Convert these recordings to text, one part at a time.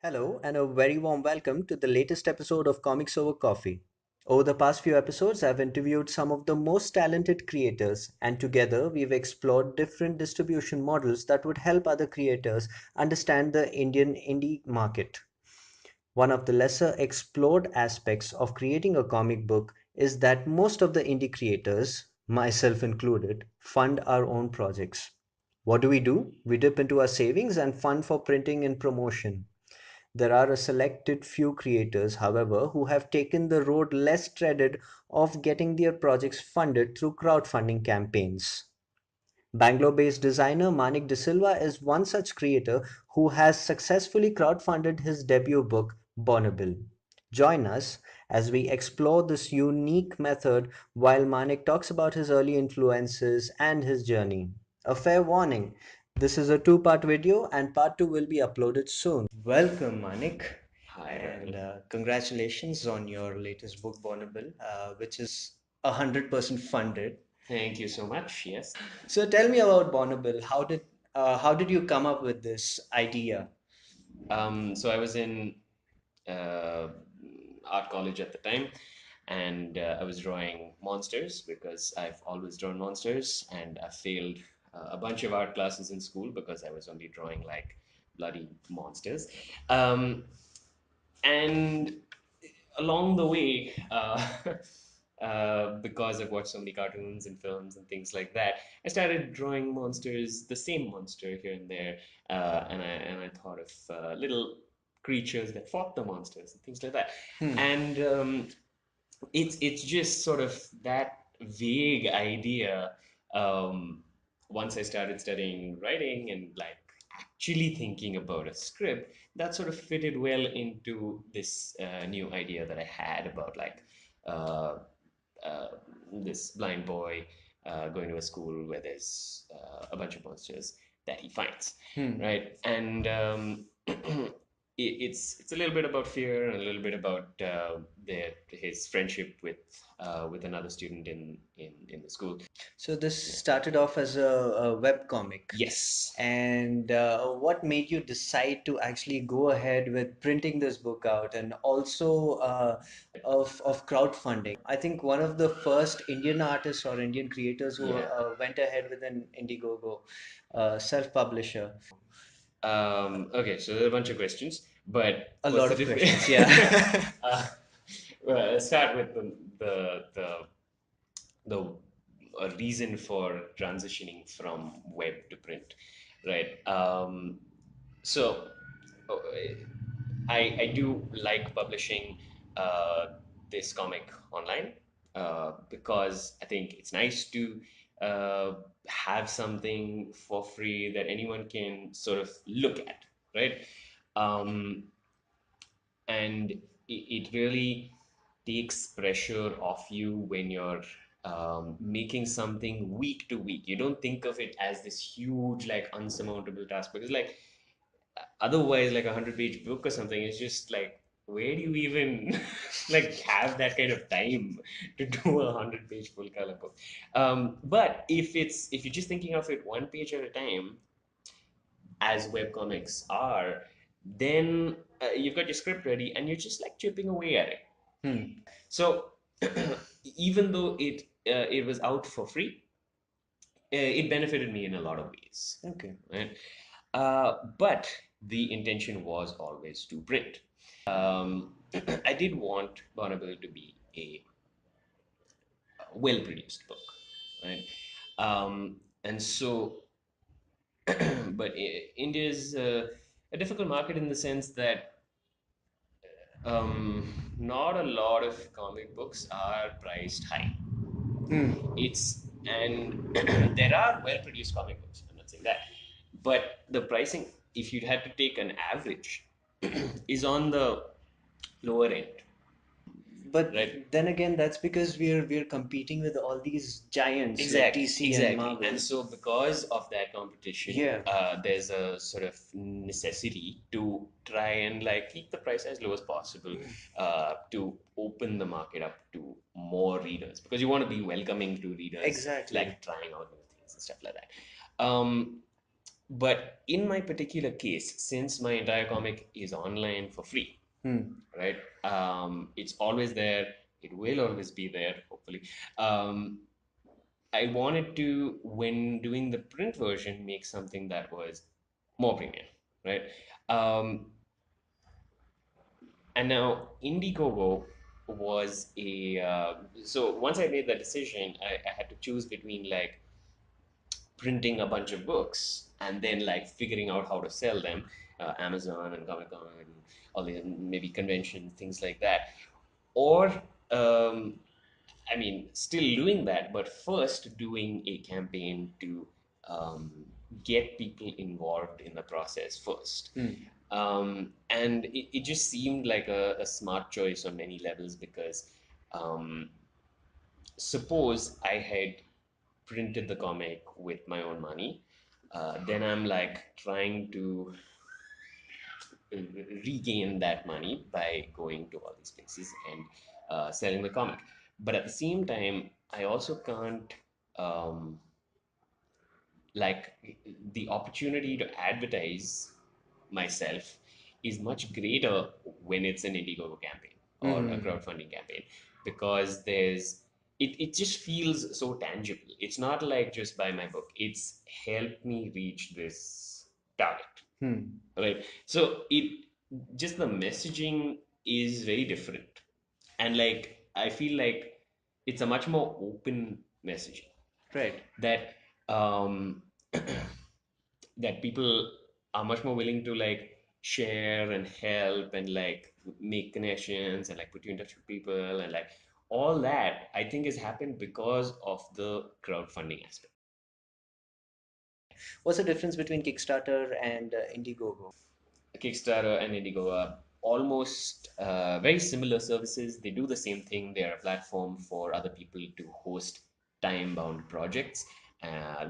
Hello, and a very warm welcome to the latest episode of Comics Over Coffee. Over the past few episodes, I've interviewed some of the most talented creators, and together we've explored different distribution models that would help other creators understand the Indian indie market. One of the lesser explored aspects of creating a comic book is that most of the indie creators, myself included, fund our own projects. What do? We dip into our savings and fund for printing and promotion. There are a selected few creators, however, who have taken the road less treaded of getting their projects funded through crowdfunding campaigns. Bangalore-based designer Manek D'Silva is one such creator who has successfully crowdfunded his debut book, Bonabyl. Join us as we explore this unique method while Manek talks about his early influences and his journey. A fair warning, this is a two-part video and part two will be uploaded soon. Welcome, Manik. Hi, And Rahil. congratulations on your latest book, Bonabyl, which is 100% funded. Thank you so much. Yes. So tell me about Bonabyl. How did you come up with this idea? So I was in uh, art college at the time, and I was drawing monsters because I've always drawn monsters, and I failed a bunch of art classes in school because I was only drawing like bloody monsters. Um, and along the way, because I've watched so many cartoons and films and things like that, I started drawing monsters, the same monster here and there, and I thought of little creatures that fought the monsters and things like that. And it's just sort of that vague idea. Um, Once I started studying writing and like actually thinking about a script, that sort of fitted well into this new idea that I had about like uh, uh, this blind boy going to a school where there's a bunch of monsters that he finds, right? And it's a little bit about fear and a little bit about his friendship with another student in the school. So this started off as a web comic. Yes. And what made you decide to actually go ahead with printing this book out and also of crowdfunding? I think one of the first Indian artists or Indian creators who Yeah. went ahead with an Indiegogo self-publisher. Okay, so there are a bunch of questions, but A what's lot the of difference? questions, yeah. Well, let's start with the reason for transitioning from web to print, right? So uh, I do like publishing uh, this comic online because I think it's nice to uh, have something for free that anyone can sort of look at, right? Um, and it really takes pressure off you when you're making something week to week. You don't think of it as this huge, like, unsurmountable task because, like, otherwise, like 100-page book or something is just like, where do you even like have that kind of time to do 100-page full color book? But if you're just thinking of it one page at a time, as webcomics are, then you've got your script ready and you're just like chipping away at it. So even though it was out for free, it benefited me in a lot of ways. Okay. Right? But the intention was always to print. I did want Bonabyl to be a well-produced book, right? And so, but India is a difficult market in the sense that not a lot of comic books are priced high. It's and there are well-produced comic books. I'm not saying that, but the pricing, if you had to take an average, is on the lower end, But right? then again, that's because we're competing with all these giants like Exactly, DC and exactly. Marvel. And so, because of that competition, Yeah. there's a sort of necessity to try and like keep the price as low as possible to open the market up to more readers because you want to be welcoming to readers, Exactly. like trying out new things and stuff like that. Um, But in my particular case, since my entire comic is online for free, right? It's always there. It will always be there, hopefully. Um, I wanted to, when doing the print version, make something that was more premium, right? Um, and now Indiegogo was a so once I made that decision, I had to choose between like printing a bunch of books and then like figuring out how to sell them, Amazon and Comic Con and all the maybe conventions, things like that, or I mean, still doing that, but first doing a campaign to um, get people involved in the process first. And it just seemed like a smart choice on many levels because um, suppose I had printed the comic with my own money, then I'm like trying to regain that money by going to all these places and selling the comic. But at the same time, I also can't like the opportunity to advertise myself is much greater when it's an Indiegogo campaign or a crowdfunding campaign because it just feels so tangible. It's not like just buy my book. It's helped me reach this target. Right. So it just the messaging is very different. And like I feel like it's a much more open messaging. Right. That um that people are much more willing to like share and help and like make connections and like put you in touch with people and like all that I think has happened because of the crowdfunding aspect. What's the difference between Kickstarter and Indiegogo? Kickstarter and Indigo are almost very similar services. They do the same thing. They are a platform for other people to host time-bound projects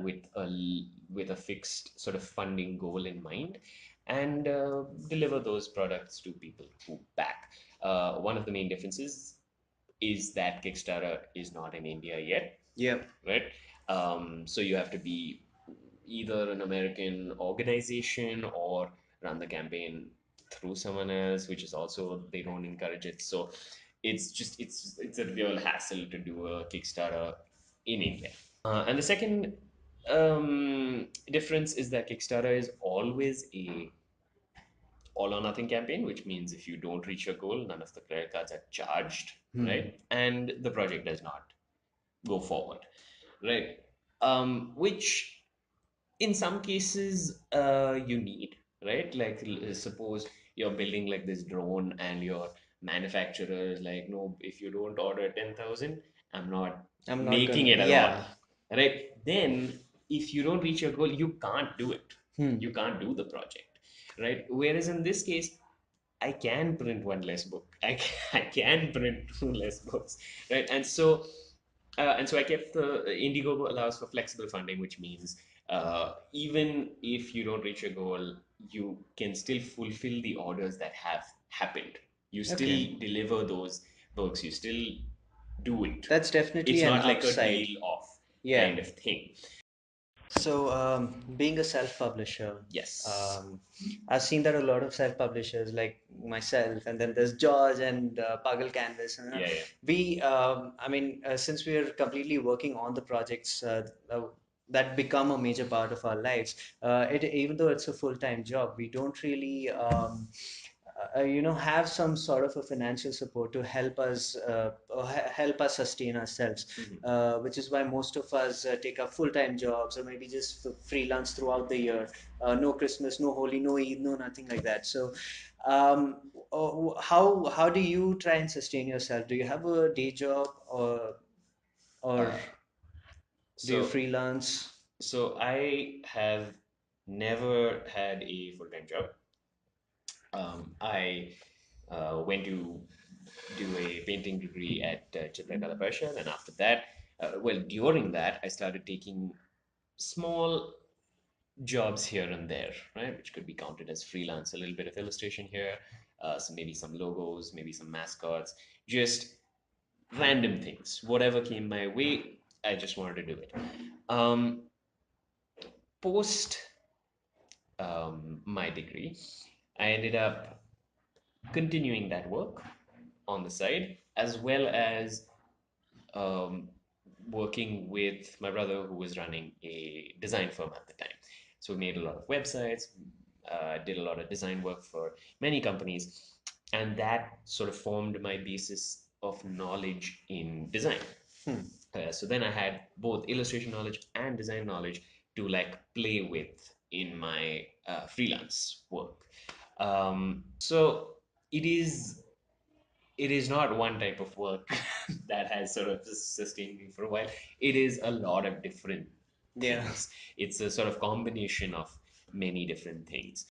with a fixed sort of funding goal in mind, and deliver those products to people who back. One of the main differences is that Kickstarter is not in India yet. Yeah. Right. So you have to be either an American organization or run the campaign through someone else, which is also they don't encourage it. So it's a real hassle to do a Kickstarter in India. And the second difference is that Kickstarter is always a all or nothing campaign, which means if you don't reach your goal, none of the credit cards are charged, right? And the project does not go forward, right? Which in some cases you need, right? Like suppose you're building like this drone and your manufacturer is like, no, if you don't order 10,000, I'm not making it at all, right? Then if you don't reach your goal, you can't do it. You can't do the project, right? Whereas in this case, I can print one less book. I can print two less books, right? And so I kept the Indiegogo allows for flexible funding, which means even if you don't reach your goal, you can still fulfill the orders that have happened. You still deliver those books. You still do it. That's definitely It's an not like a upside. deal off Yeah. kind of thing. So, being a self-publisher, Yes. I've seen that a lot of self-publishers like myself, and then there's George and Pagal Canvas. And, Yeah, yeah. I mean, since we're completely working on the projects that become a major part of our lives, even though it's a full-time job, we don't really have some sort of a financial support to help us help us sustain ourselves, which is why most of us take up full-time jobs or maybe just freelance throughout the year. No Christmas, no Holi, no Eid, no nothing like that. So how do you try and sustain yourself? Do you have a day job, or do you So freelance? so I have never had a full-time job. I went to do a painting degree at Chitragala Parishad, and after that, during that, I started taking small jobs here and there, right, which could be counted as freelance. A little bit of illustration here, so maybe some logos, maybe some mascots, just random things. Whatever came my way, I just wanted to do it. Post my degree. I ended up continuing that work on the side, as well as um, working with my brother who was running a design firm at the time. So we made a lot of websites, did a lot of design work for many companies, and that sort of formed my basis of knowledge in design. So then I had both illustration knowledge and design knowledge to like play with in my freelance work. So it is it is not one type of work that has sort of sustained me for a while. It is a lot of different Yeah. things. It's a sort of combination of many different things.